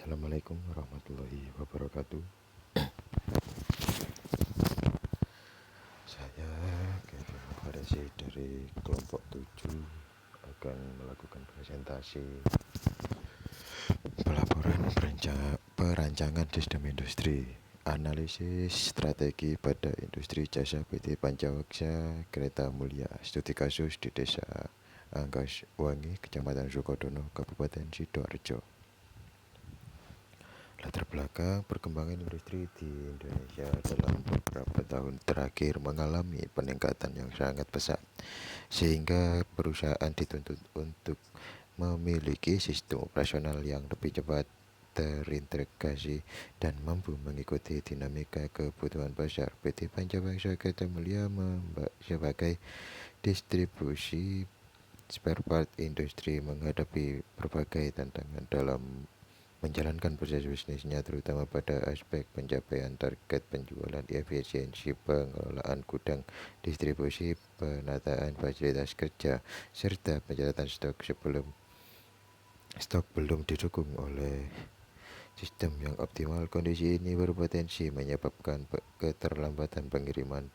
Assalamualaikum warahmatullahi wabarakatuh. Saya Kevin Faresi dari kelompok 7 akan melakukan presentasi pelaporan perancangan sistem industri, analisis strategi pada industri jasa PT Pancawaksa Kereta Mulia, studi kasus di Desa Anggaswangi, Kecamatan Sukodono, Kabupaten Sidoarjo. Latar belakang perkembangan industri di Indonesia dalam beberapa tahun terakhir mengalami peningkatan yang sangat pesat, sehingga perusahaan dituntut untuk memiliki sistem operasional yang lebih cepat, terintegrasi, dan mampu mengikuti dinamika kebutuhan pasar. PT Pancawaksa Kereta Mulia sebagai distribusi spare part industri menghadapi berbagai tantangan dalam menjalankan proses bisnisnya, terutama pada aspek pencapaian target penjualan, efisiensi pengelolaan gudang, distribusi, penataan fasilitas kerja, serta pencatatan stok belum didukung oleh sistem yang optimal. Kondisi ini berpotensi menyebabkan keterlambatan pengiriman,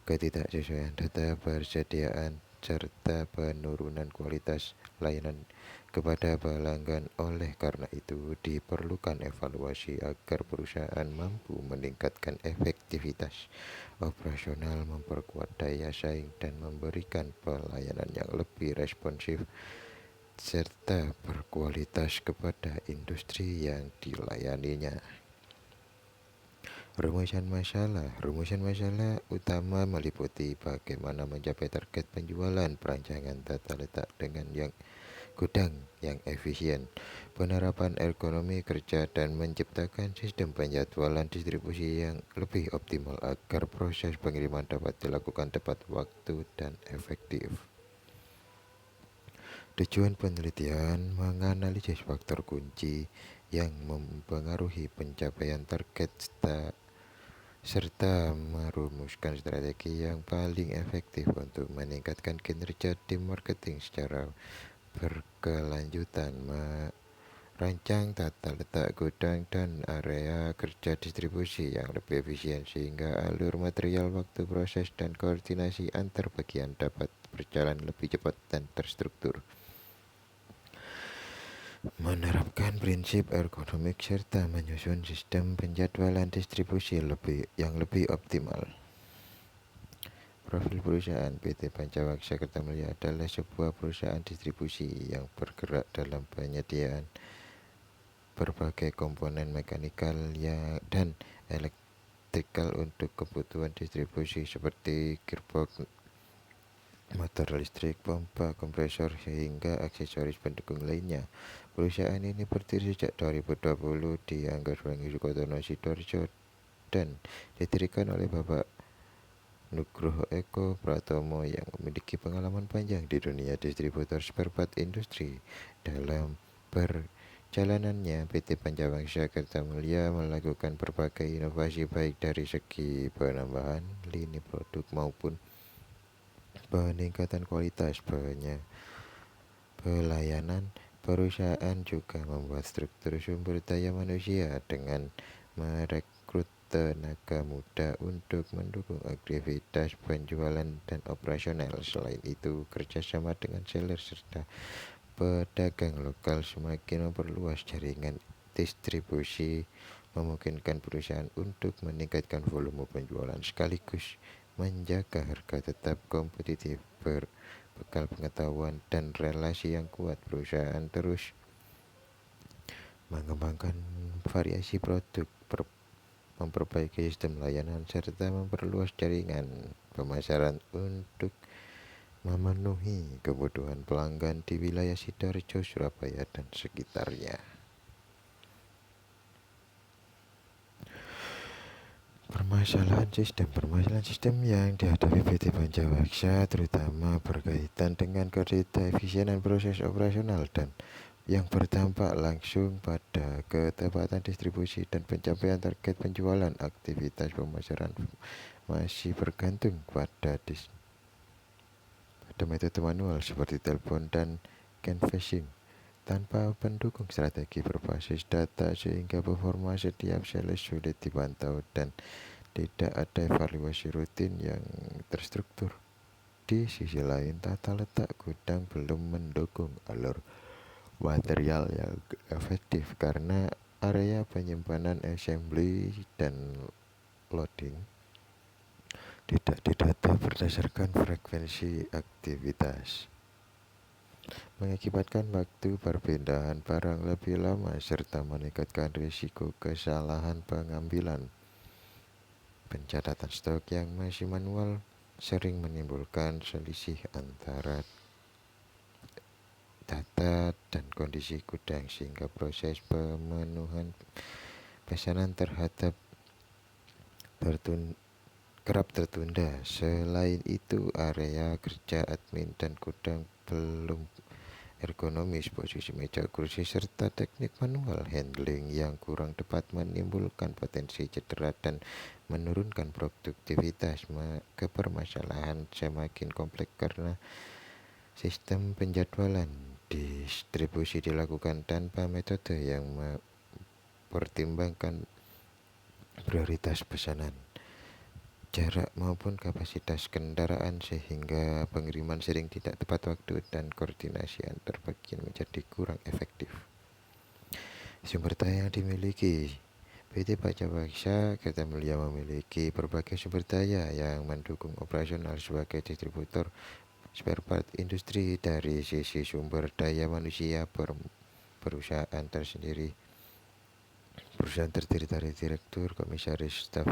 ketidaksesuaian data persediaan, serta penurunan kualitas layanan kepada pelanggan. Oleh karena itu, diperlukan evaluasi agar perusahaan mampu meningkatkan efektivitas operasional, memperkuat daya saing, dan memberikan pelayanan yang lebih responsif serta berkualitas kepada industri yang dilayaninya. Rumusan masalah utama meliputi bagaimana mencapai target penjualan, perancangan tata letak dengan gudang yang efisien, penerapan ekonomi kerja, dan menciptakan sistem penjadwalan distribusi yang lebih optimal agar proses pengiriman dapat dilakukan tepat waktu dan efektif. Tujuan penelitian menganalisis faktor kunci yang mempengaruhi pencapaian target serta merumuskan strategi yang paling efektif untuk meningkatkan kinerja tim marketing secara berkelanjutan, merancang tata letak gudang dan area kerja distribusi yang lebih efisien sehingga alur material, waktu proses, dan koordinasi antar bagian dapat berjalan lebih cepat dan terstruktur. Menerapkan prinsip ergonomik serta menyusun sistem penjadwalan distribusi yang lebih optimal. Profil perusahaan PT Pancawaksa Kereta Mulia adalah sebuah perusahaan distribusi yang bergerak dalam penyediaan berbagai komponen mekanikal dan elektrikal untuk kebutuhan distribusi seperti gearbox, motor listrik, pompa, kompresor, hingga aksesoris pendukung lainnya. Perusahaan ini berdiri sejak 2020 di Anggaswangi, Sukodono, Sidoarjo, dan didirikan oleh Bapak Nugroho Eko Pratomo yang memiliki pengalaman panjang di dunia distributor spare part industri. Dalam perjalanannya, PT Pancawaksa Kereta Mulia melakukan berbagai inovasi baik dari segi penambahan lini produk maupun peningkatan kualitas pelayanan. Perusahaan juga membuat struktur sumber daya manusia dengan merekrut tenaga muda untuk mendukung aktivitas penjualan dan operasional. Selain itu, kerjasama dengan seller serta pedagang lokal semakin memperluas jaringan distribusi, memungkinkan perusahaan untuk meningkatkan volume penjualan sekaligus menjaga harga tetap kompetitif. Berbekal pengetahuan dan relasi yang kuat, perusahaan terus mengembangkan variasi produk, memperbaiki sistem layanan, serta memperluas jaringan pemasaran untuk memenuhi kebutuhan pelanggan di wilayah Sidoarjo, Surabaya, dan sekitarnya. Permasalahan sistem yang dihadapi PT Pancawaksa terutama berkaitan dengan ketidakefisienan proses operasional dan yang berdampak langsung pada ketepatan distribusi dan pencapaian target penjualan. Aktivitas pemasaran masih bergantung pada metode manual seperti telepon dan canvassing, tanpa pendukung strategi berbasis data sehingga performa setiap sales sulit dipantau dan tidak ada evaluasi rutin yang terstruktur. Di sisi lain, tata letak gudang belum mendukung alur material yang efektif karena area penyimpanan, assembly, dan loading tidak didata berdasarkan frekuensi aktivitas, mengakibatkan waktu perpindahan barang lebih lama serta meningkatkan risiko kesalahan pengambilan. Pencatatan stok yang masih manual sering menimbulkan selisih antara data dan kondisi gudang sehingga proses pemenuhan pesanan kerap tertunda. Selain itu, area kerja admin dan gudang belum ergonomis, posisi meja kursi serta teknik manual handling yang kurang tepat menimbulkan potensi cedera dan menurunkan produktivitas. Kepermasalahan semakin kompleks karena sistem penjadwalan distribusi dilakukan tanpa metode yang mempertimbangkan prioritas pesanan, jarak maupun kapasitas kendaraan sehingga pengiriman sering tidak tepat waktu dan koordinasi antar bagian menjadi kurang efektif. Sumber daya yang dimiliki PT Pancawaksa Kerta Mulia memiliki berbagai sumber daya yang mendukung operasional sebagai distributor spare part industri. Dari sisi sumber daya manusia, perusahaan terdiri dari direktur, komisaris, staf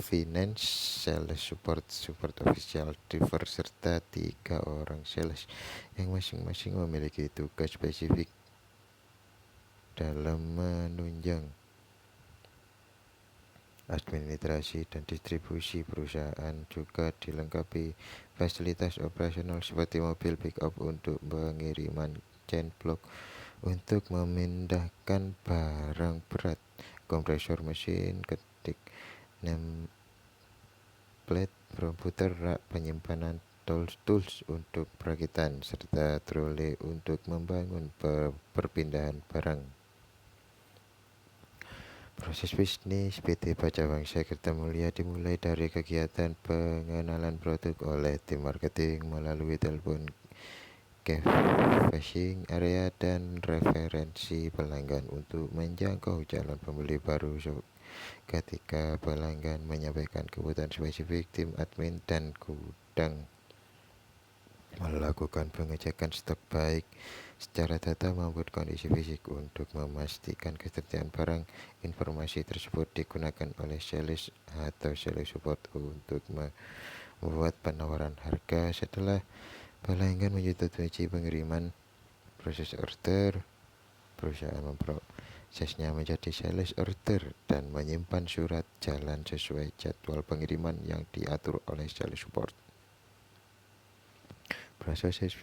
finance, sales support official, driver, serta 3 orang sales yang masing-masing memiliki tugas spesifik dalam menunjang administrasi dan distribusi. Perusahaan juga dilengkapi fasilitas operasional seperti mobil pick-up untuk pengiriman, chain block untuk memindahkan barang berat, kompresor mesin ketik, nameplate, komputer rak penyimpanan, tools untuk perakitan, serta troli untuk membangun perpindahan barang. Proses bisnis PT Pancawaksa Kerta Mulia dimulai dari kegiatan pengenalan produk oleh tim marketing melalui telepon, canvassing area, dan referensi pelanggan untuk menjangkau calon pembeli baru. Ketika pelanggan menyampaikan kebutuhan spesifik, tim admin dan gudang melakukan pengecekan stok baik secara data maupun kondisi fisik untuk memastikan ketersediaan barang. Informasi tersebut digunakan oleh sales atau sales support untuk membuat penawaran harga. Setelah pelanggan menyetujui pengiriman, proses order, perusahaan memprosesnya menjadi sales order dan menyimpan surat jalan sesuai jadwal pengiriman yang diatur oleh sales support. Proses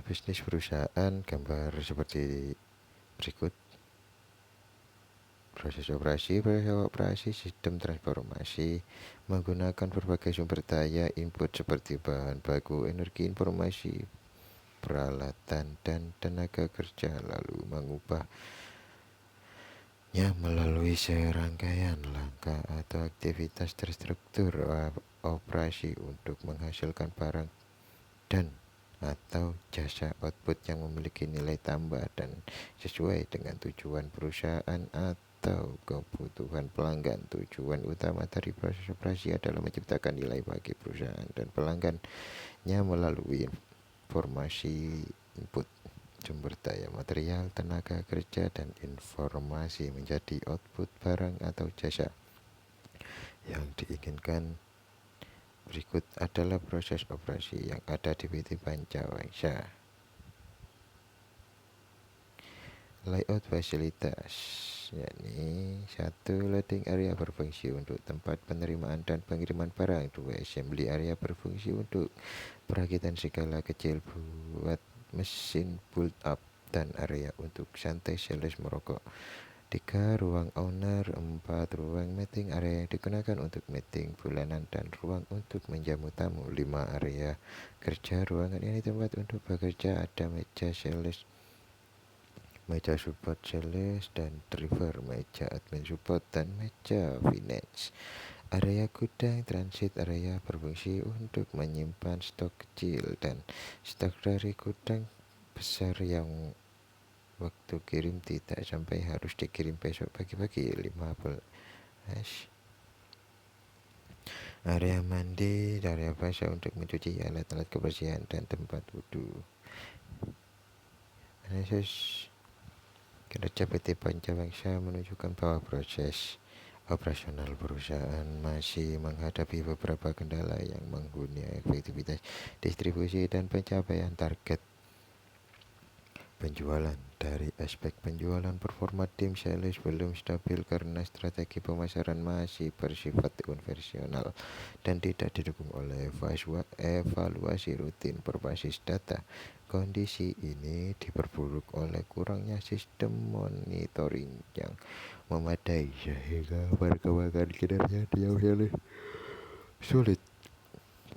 bisnis perusahaan gambar seperti berikut. Proses operasi sistem transformasi menggunakan berbagai sumber daya input seperti bahan baku, energi, informasi, peralatan, dan tenaga kerja, lalu mengubahnya melalui serangkaian langkah atau aktivitas terstruktur operasi untuk menghasilkan barang dan atau jasa output yang memiliki nilai tambah dan sesuai dengan tujuan perusahaan atau kebutuhan pelanggan. Tujuan utama dari proses operasi adalah menciptakan nilai bagi perusahaan dan pelanggannya melalui informasi input, sumber daya material, tenaga kerja, dan informasi menjadi output barang atau jasa yang diinginkan. Berikut adalah proses operasi yang ada di PT Pancawaksa. Layout fasilitas, yakni 1. Loading area berfungsi untuk tempat penerimaan dan pengiriman barang. 2. Assembly area berfungsi untuk perakitan skala kecil buat mesin build up dan area untuk santai sales merokok. 3. Ruang owner. 4. Ruang meeting, area yang digunakan untuk meeting bulanan dan ruang untuk menjamu tamu. 5. Area kerja, ruangan ini tempat untuk bekerja, ada meja sales, meja support sales dan driver, meja admin support, dan meja finance. Area gudang transit, area berfungsi untuk menyimpan stok kecil dan stok dari gudang besar yang waktu kirim tidak sampai harus dikirim besok pagi-pagi. 15. Area mandi, area basah untuk mencuci, alat-alat kebersihan dan tempat wudhu. Analisis kinerja PT Pancawangsa menunjukkan bahwa proses operasional perusahaan masih menghadapi beberapa kendala yang menghuni efektivitas distribusi dan pencapaian target penjualan. Dari aspek penjualan, performa tim sales belum stabil karena strategi pemasaran masih bersifat konvensional dan tidak didukung oleh evaluasi rutin berbasis data. Kondisi ini diperburuk oleh kurangnya sistem monitoring yang memadai sehingga perkembangan kinerja tim sales sulit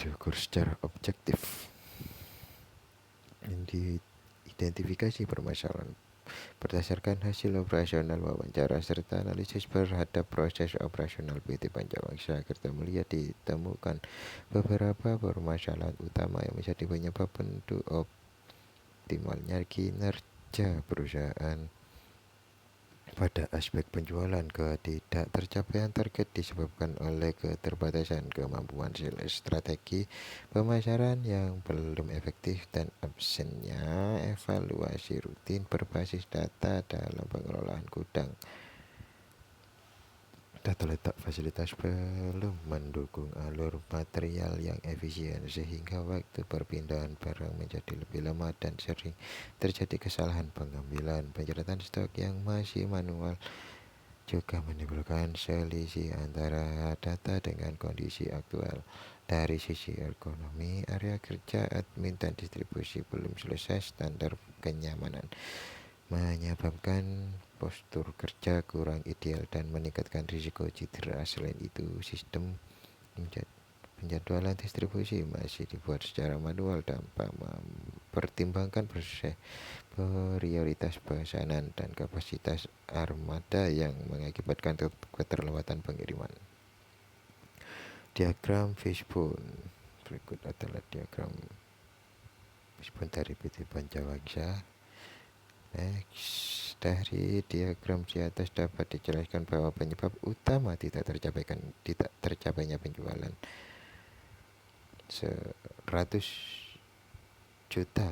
diukur secara objektif. Identifikasi permasalahan berdasarkan hasil operasional wawancara serta analisis terhadap proses operasional PT Pancawangsa Kerta Mulia ditemukan beberapa permasalahan utama yang menjadi penyebab untuk optimalnya kinerja perusahaan. Pada aspek penjualan, ketidaktercapaian target disebabkan oleh keterbatasan kemampuan sales, strategi pemasaran yang belum efektif, dan absennya evaluasi rutin berbasis data dalam pengelolaan gudang. Tata letak fasilitas belum mendukung alur material yang efisien sehingga waktu perpindahan barang menjadi lebih lama dan sering terjadi kesalahan pengambilan. Pencatatan stok yang masih manual juga menimbulkan selisih antara data dengan kondisi aktual. Dari sisi ergonomi, area kerja, admin, dan distribusi belum selesai standar kenyamanan, menyebabkan postur kerja kurang ideal dan meningkatkan risiko cedera. Selain itu, sistem penjadwalan distribusi masih dibuat secara manual tanpa mempertimbangkan prioritas pesanan dan kapasitas armada yang mengakibatkan keterlambatan pengiriman. Diagram fishbone. Berikut adalah diagram fishbone dari PT Pancawangsa. Dari diagram di atas dapat dijelaskan bahwa penyebab utama tidak tercapainya penjualan 100 juta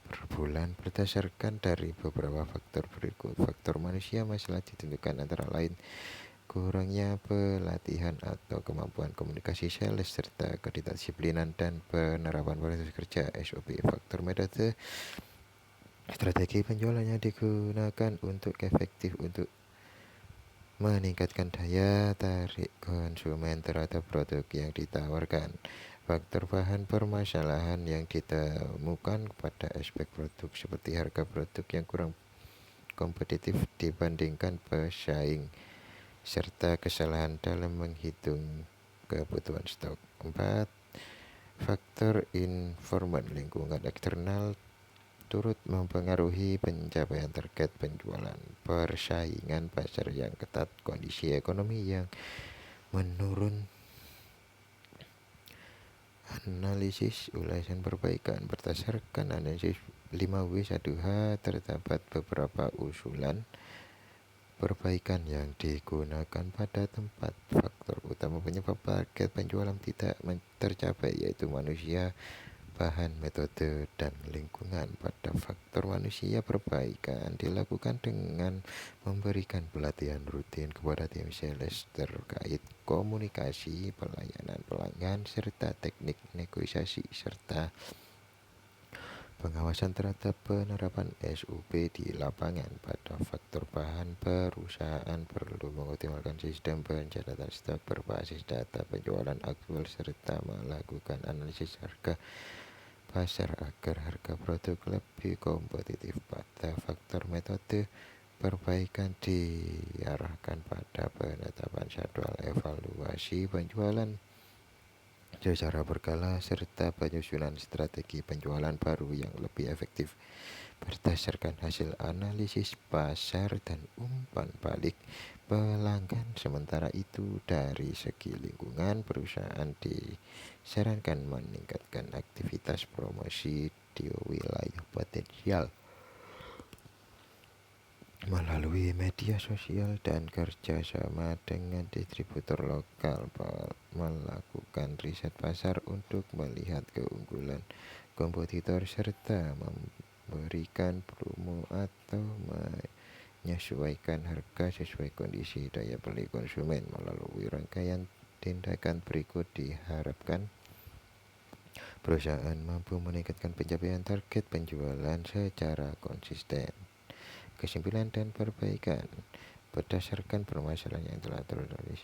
per bulan berdasarkan dari beberapa faktor berikut. Faktor manusia masalah ditentukan antara lain kurangnya pelatihan atau kemampuan komunikasi sales serta kedisiplinan dan penerapan proses kerja SOP. Faktor metode, strategi penjualan yang digunakan untuk efektif untuk meningkatkan daya tarik konsumen terhadap produk yang ditawarkan. Faktor bahan permasalahan yang ditemukan pada aspek produk seperti harga produk yang kurang kompetitif dibandingkan pesaing serta kesalahan dalam menghitung kebutuhan stok. 4. Faktor environment, lingkungan eksternal turut mempengaruhi pencapaian target penjualan. Persaingan pasar yang ketat, kondisi ekonomi yang menurun. Analisis ulasan perbaikan. Berdasarkan analisis 5W1H terdapat beberapa usulan perbaikan yang digunakan pada tempat. Faktor utama penyebab target penjualan tidak tercapai yaitu manusia, bahan, metode, dan lingkungan. Pada faktor manusia, perbaikan dilakukan dengan memberikan pelatihan rutin kepada tim sales terkait komunikasi, pelayanan pelanggan, serta teknik negosiasi, serta pengawasan terhadap penerapan SOP di lapangan. Pada faktor bahan, perusahaan perlu mengoptimalkan sistem pencatatan stok berbasis data penjualan aktual serta melakukan analisis harga pasar agar harga produk lebih kompetitif. Pada faktor metode, perbaikan diarahkan pada penetapan jadwal evaluasi penjualan secara berkala serta penyusunan strategi penjualan baru yang lebih efektif berdasarkan hasil analisis pasar dan umpan balik pelanggan. Sementara itu, dari segi lingkungan, perusahaan disarankan meningkatkan aktivitas promosi di wilayah potensial melalui media sosial dan kerjasama dengan distributor lokal, melakukan riset pasar untuk melihat keunggulan kompetitor serta memberikan promo atau menyesuaikan harga sesuai kondisi daya beli konsumen. Melalui rangkaian tindakan berikut diharapkan perusahaan mampu meningkatkan pencapaian target penjualan secara konsisten. Kesimpulan dan perbaikan berdasarkan permasalahan yang telah tertulis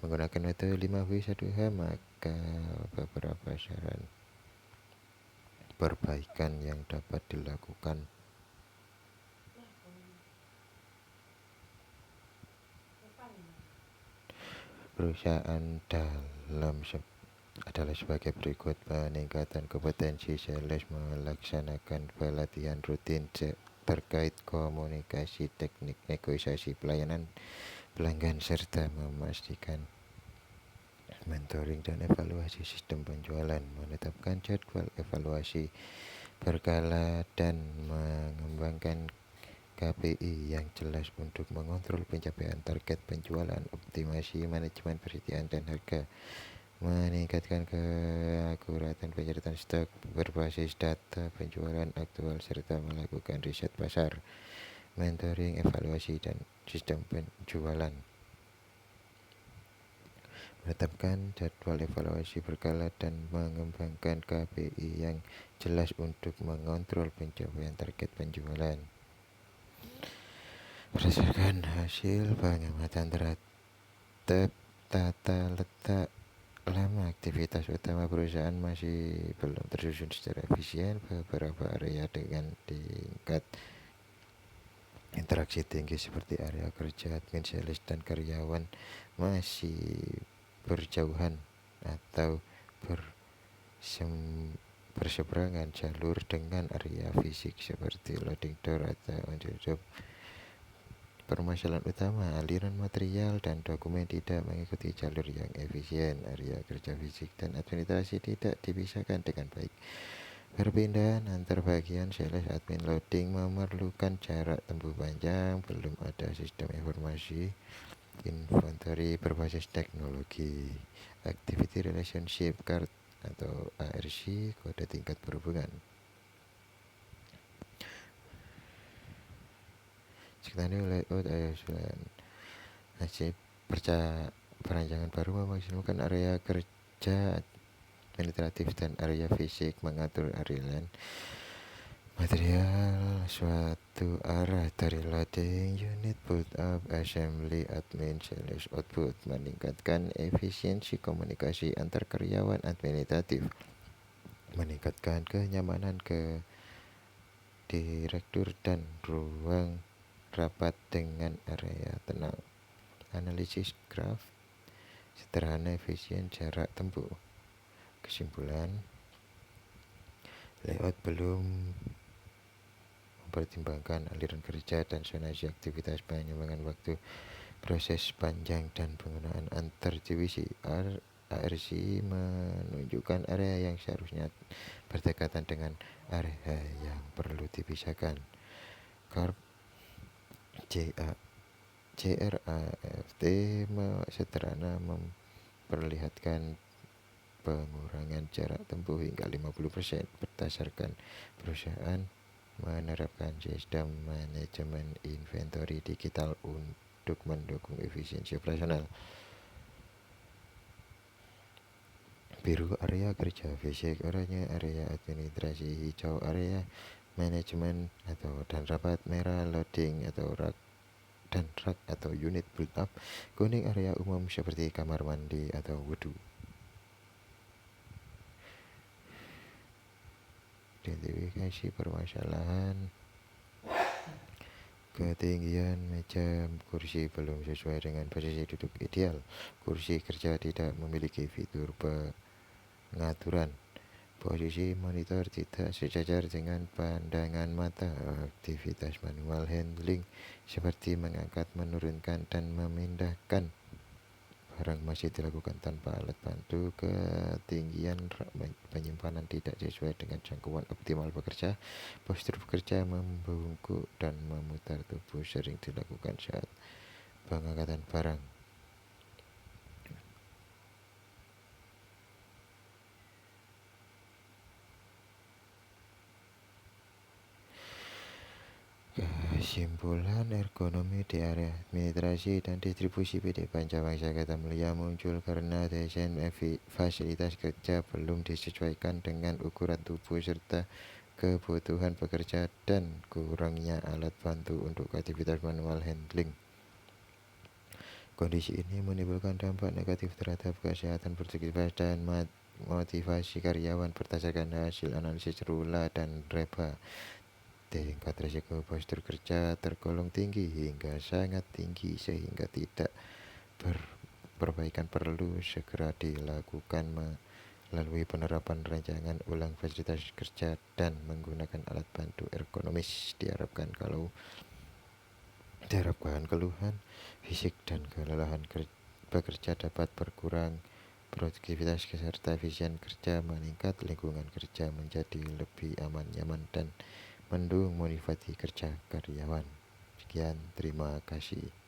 menggunakan metode 5W1H, maka beberapa saran perbaikan yang dapat dilakukan. Perusahaan adalah sebagai berikut: peningkatan kompetensi sales, melaksanakan pelatihan rutin terkait komunikasi, teknik negosiasi, pelayanan pelanggan, serta memastikan mentoring dan evaluasi sistem penjualan, menetapkan jadwal evaluasi berkala dan mengembangkan KPI yang jelas untuk mengontrol pencapaian target penjualan, optimasi manajemen persediaan dan harga, meningkatkan keakuratan penyertaan stok berbasis data penjualan aktual serta melakukan riset pasar, mentoring, evaluasi, dan sistem penjualan. Menetapkan jadwal evaluasi berkala dan mengembangkan KPI yang jelas untuk mengontrol pencapaian target penjualan. Berdasarkan hasil pengamatan terhadap tata letak lama aktivitas utama perusahaan masih belum tersusun secara efisien. Beberapa area dengan tingkat interaksi tinggi seperti area kerja, admin, sales, dan karyawan masih berjauhan atau berseberangan jalur dengan area fisik seperti loading door atau on the job. Permasalahan utama, aliran material dan dokumen tidak mengikuti jalur yang efisien. Area kerja fisik dan administrasi tidak dipisahkan dengan baik. Perpindahan antar bagian sales, admin, loading memerlukan jarak tempuh panjang. Belum ada sistem informasi inventory berbasis teknologi. Activity Relationship Card atau ARC, kode tingkat berhubungan. Sekarang layout hasil perancangan baru memaksimalkan area kerja administratif dan area fisik, mengatur area material suatu arah dari loading unit, put up, assembly, admin, sales, output, meningkatkan efisiensi komunikasi antar karyawan administratif, meningkatkan kenyamanan ke direktur dan ruang rapat dengan area tenang, analisis graf sederhana, efisien, jarak tempuh. Kesimpulan, layout belum mempertimbangkan aliran kerja dan zonasi aktivitas, pengembangan waktu proses panjang dan penggunaan antar divisi. ARC menunjukkan area yang seharusnya berdekatan dengan area yang perlu dipisahkan. CRAFT sederhana memperlihatkan pengurangan jarak tempuh hingga 50% berdasarkan perusahaan menerapkan sistem manajemen inventory digital untuk mendukung efisiensi operasional. Biru area kerja fisik, oranye area administrasi, hijau area manajemen dan rapat, merah loading atau rak atau unit build up, kuning area umum seperti kamar mandi atau wudhu. Identifikasi permasalahan Ketinggian meja kursi belum sesuai dengan posisi duduk ideal. Kursi kerja tidak memiliki fitur pengaturan. Posisi monitor tidak sejajar dengan pandangan mata. Aktivitas manual handling seperti mengangkat, menurunkan, dan memindahkan barang masih dilakukan tanpa alat bantu. Ketinggian penyimpanan tidak sesuai dengan jangkauan optimal bekerja. Postur bekerja membungkuk dan memutar tubuh sering dilakukan saat pengangkatan barang. Kesimpulan, ergonomi di area administrasi dan distribusi PT Pancawangsa Mulia muncul karena desain fasilitas kerja belum disesuaikan dengan ukuran tubuh serta kebutuhan pekerja dan kurangnya alat bantu untuk aktivitas manual handling. Kondisi ini menimbulkan dampak negatif terhadap kesehatan produktivitas dan motivasi karyawan berdasarkan hasil analisis Rula dan Reba. Tingkat risiko postur kerja tergolong tinggi hingga sangat tinggi sehingga tidak perbaikan perlu segera dilakukan melalui penerapan rancangan ulang fasilitas kerja dan menggunakan alat bantu ergonomis. Diharapkan keluhan fisik dan kelelahan bekerja dapat berkurang, produktivitas serta efisien kerja meningkat, lingkungan kerja menjadi lebih aman, nyaman, dan mendukung motivasi kerja karyawan. Sekian, terima kasih.